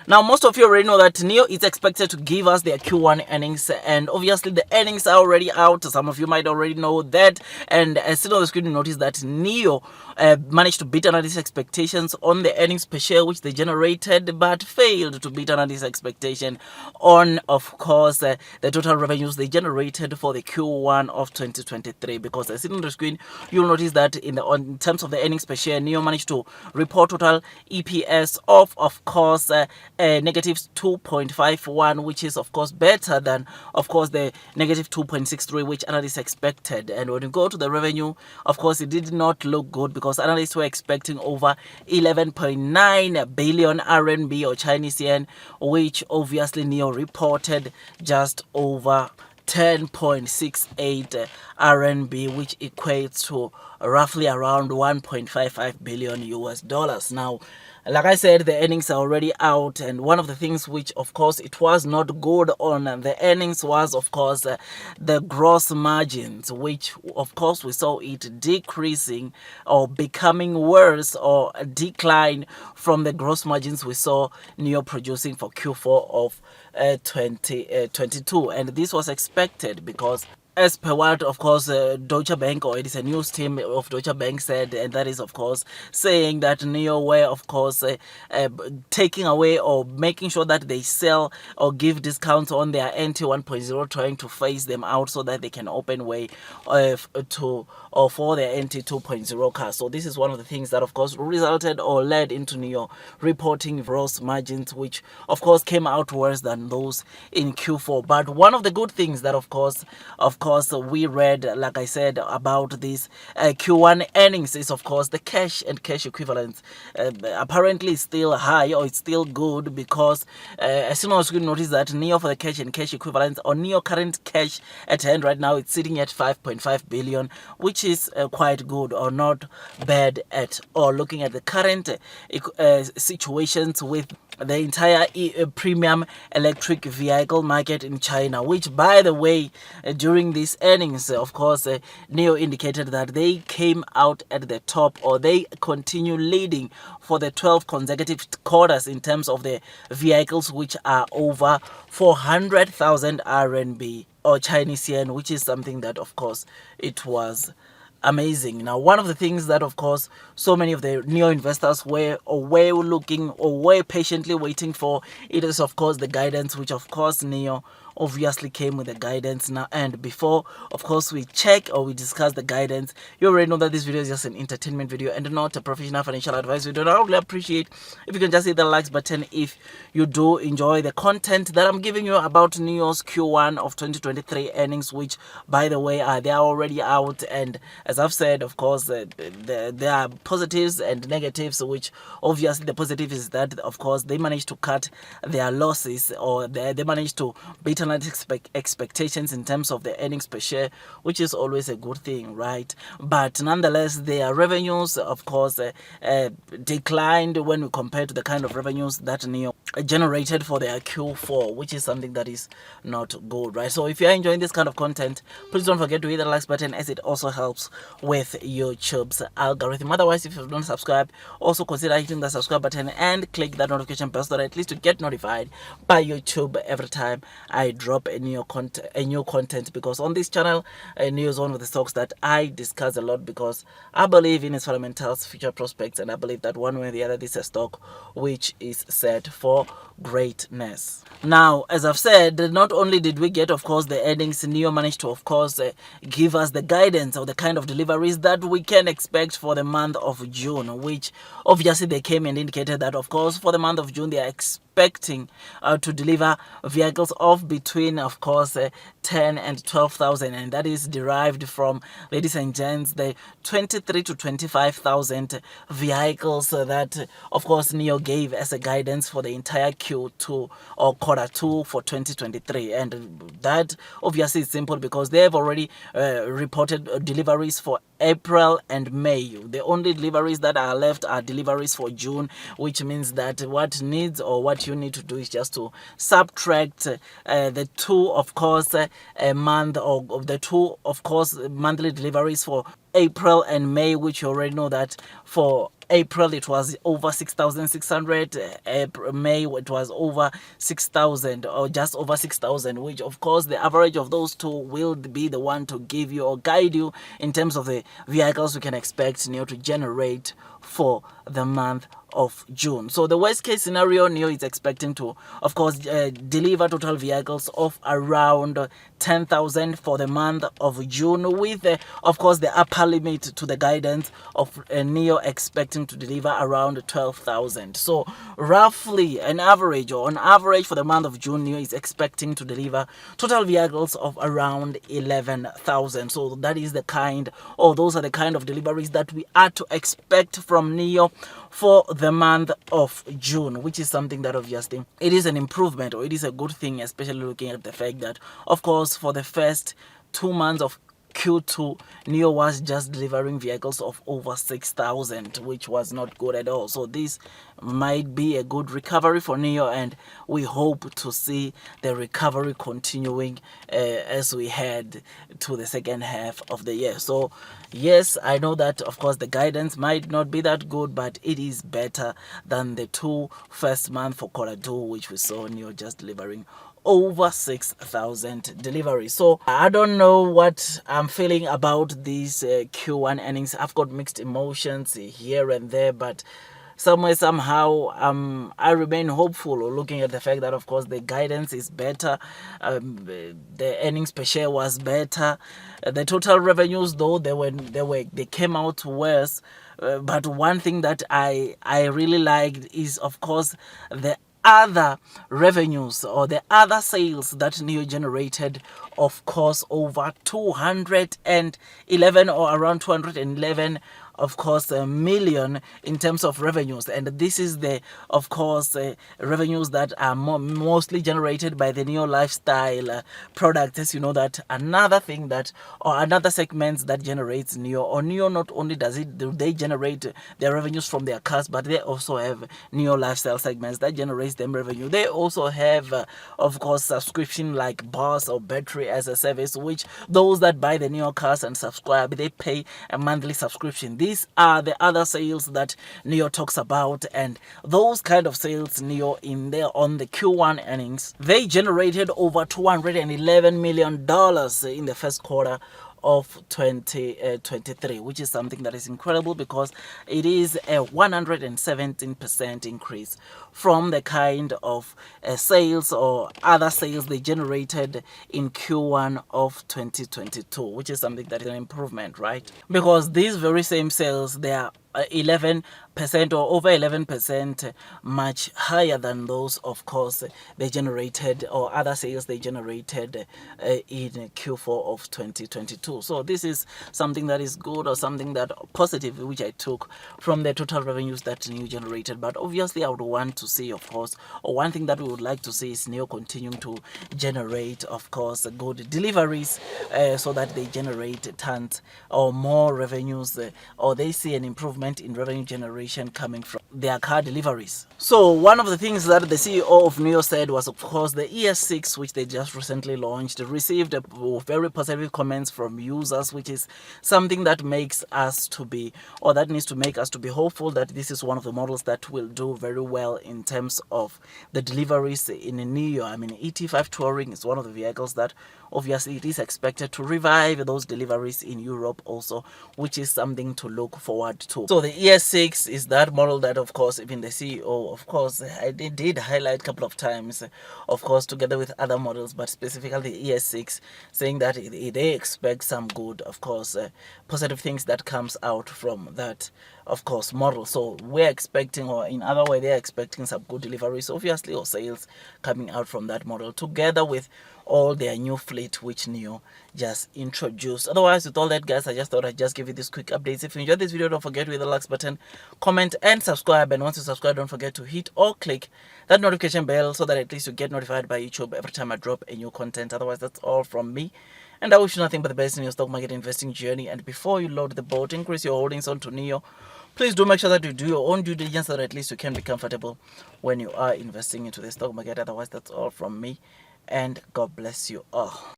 Now, most of you already know that NEO is expected to give us their Q1 earnings, and obviously the earnings are already out. Some of you might already know that, and as soon on the screen, you notice that NEO managed to beat analyst expectations on the earnings per share which they generated, but failed to beat analyst expectation on, of course, the total revenues they generated for the Q1 of 2023. Because as seen on the screen, you'll notice that in terms of the earnings per share, NEO managed to report total EPS of course, negative 2.51, which is of course better than, of course, the negative 2.63 which analysts expected. And when you go to the revenue, of course, it did not look good because analysts were expecting over 11.9 billion RMB or Chinese yen, which obviously NEO reported just over 10.68 RMB, which equates to roughly around 1.55 billion US dollars. Now, like I said, the earnings are already out, and one of the things which, of course, it was not good on the earnings was, of course, the gross margins, which, of course, we saw it decreasing or becoming worse or a decline from the gross margins we saw NEO producing for Q4 of 2022. And this was expected because, as per what, of course, Deutsche Bank, or it is a news team of Deutsche Bank, said, and that is, of course, saying that NEO were, of course, taking away or making sure that they sell or give discounts on their NT 1.0, trying to phase them out so that they can open way to or for their NT 2.0 cars. So this is one of the things that, of course, resulted or led into NEO reporting gross margins, which, of course, came out worse than those in Q4. But one of the good things that, of course, we read, like I said, about this Q1 earnings is, of course, the cash and cash equivalents. Apparently, it's still high, or it's still good, because as soon as you notice that NEO for the cash and cash equivalents, or NEO current cash at hand right now, it's sitting at 5.5 billion, which is quite good or not bad at all, looking at the current situations with the entire premium electric vehicle market in China, which, by the way, during these earnings, of course, NEO indicated that they came out at the top, or they continue leading for the 12 consecutive quarters in terms of the vehicles which are over 400,000 RMB or Chinese yen, which is something that, of course, it was amazing. Now, one of the things that, of course, so many of the NEO investors were looking or were patiently waiting for, it is, of course, the guidance, which, of course, NEO obviously came with the guidance now. And before, of course, we check or we discuss the guidance, you already know that this video is just an entertainment video and not a professional financial advice video. I would really appreciate if you can just hit the likes button if you do enjoy the content that I'm giving you about NEO's Q1 of 2023 earnings, which, by the way, they are already out. And as I've said, of course, there are positives and negatives, which obviously the positive is that, of course, they managed to cut their losses, or they managed to beat expectations in terms of the earnings per share, which is always a good thing, right? But nonetheless, their revenues, of course, declined when we compare to the kind of revenues that NEO generated for their Q4, which is something that is not good, right? So if you're enjoying this kind of content, please don't forget to hit the like button, as it also helps with YouTube's algorithm. Otherwise, if you don't subscribe, also consider hitting the subscribe button and click that notification bell so that at least to get notified by YouTube every time I drop a new content, because on this channel, NEO is one of the stocks that I discuss a lot, because I believe in its fundamentals, future prospects, and I believe that one way or the other, this is a stock which is set for greatness. Now, as I've said, not only did we get, of course, the earnings, NEO managed to, of course, give us the guidance of the kind of deliveries that we can expect for the month of June, which obviously they came and indicated that, of course, for the month of June, they are expecting to deliver vehicles of between, of course, 10 and 12,000, and that is derived from, ladies and gents, the 23 to 25,000 vehicles that, of course, NEO gave as a guidance for the entire Q2 or quarter 2 for 2023. And that obviously is simple, because they have already reported deliveries for April and May. The only deliveries that are left are deliveries for June, which means that what needs, or what you need to do, is just to subtract the two, of course, a month, or the two, of course, monthly deliveries for April and May, which you already know that for April it was over 6,600. May it was over 6,000, or just over 6,000, which of course the average of those two will be the one to give you or guide you in terms of the vehicles we can expect NIO to generate for the month of June. So the worst case scenario, NIO is expecting to, of course, deliver total vehicles of around 10,000 for the month of June, with, of course, the upper limit to the guidance of NIO expecting to deliver around 12,000. So roughly an average, or on average for the month of June, NIO is expecting to deliver total vehicles of around 11,000. So that is the kind, or those are the kind of deliveries that we are to expect from NIO for the month of June, which is something that obviously it is an improvement, or it is a good thing, especially looking at the fact that, of course, for the first 2 months of Q2, NIO was just delivering vehicles of over 6,000, which was not good at all. So this might be a good recovery for NIO, and we hope to see the recovery continuing as we head to the second half of the year. So yes, I know that of course the guidance might not be that good, but it is better than the first months for Q2, which we saw NIO just delivering over 6,000 deliveries. So I don't know what I'm feeling about these Q1 earnings. I've got mixed emotions here and there, but somehow I remain hopeful, looking at the fact that of course the guidance is better, the earnings per share was better, the total revenues though they came out worse, but one thing that I really liked is of course the other revenues, or the other sales that NIO generated, of course over 211, or around 211, of course, a million in terms of revenues. And this is the, of course, revenues that are mostly generated by the NIO lifestyle products. As you know, that another thing that, or another segment that generates NIO, or NIO not only do they generate their revenues from their cars, but they also have NIO lifestyle segments that generates them revenue. They also have, of course, subscription like bus or battery as a service, which those that buy the NIO cars and subscribe, they pay a monthly subscription. These are the other sales that NIO talks about, and those kind of sales NIO on the Q1 earnings, they generated over $211 million in the first quarter of 2023, which is something that is incredible, because it is a 117% increase from the kind of sales or other sales they generated in Q1 of 2022, which is something that is an improvement, right? Because these very same sales, they are 11% or over 11% much higher than those, of course, they generated, or other sales they generated in Q4 of 2022. So this is something that is good, or something that positive, which I took from the total revenues that NIO generated. But obviously I would want to see, of course, or one thing that we would like to see is NIO continuing to generate, of course, good deliveries, so that they generate tons or more revenues, or they see an improvement in revenue generation coming from their car deliveries. So one of the things that the CEO of NIO said was, of course, the ES6, which they just recently launched, received very positive comments from users, which is something that makes us to be, or that needs to make us to be hopeful that this is one of the models that will do very well in terms of the deliveries in NIO. I mean, ET5 Touring is one of the vehicles that obviously it is expected to revive those deliveries in Europe also, which is something to look forward to. So the ES6 is that model that, of course, even the CEO, of course, I did highlight a couple of times, of course, together with other models, but specifically the ES6, saying that they expect some good, of course, positive things that comes out from that, of course, model. So we're expecting, or in other way, they're expecting some good deliveries, obviously, or sales coming out from that model, together with all their new fleet which NIO just introduced. Otherwise, with all that, guys, I just thought I'd just give you this quick updates. If you enjoyed this video, don't forget to hit the like button, comment, and subscribe. And once you subscribe, don't forget to hit or click that notification bell, so that at least you get notified by YouTube every time I drop a new content. Otherwise, that's all from me, and I wish you nothing but the best in your stock market investing journey. And before you load the boat, increase your holdings onto NIO. Please do make sure that you do your own due diligence, so that at least you can be comfortable when you are investing into the stock market. Otherwise, that's all from me, and God bless you all.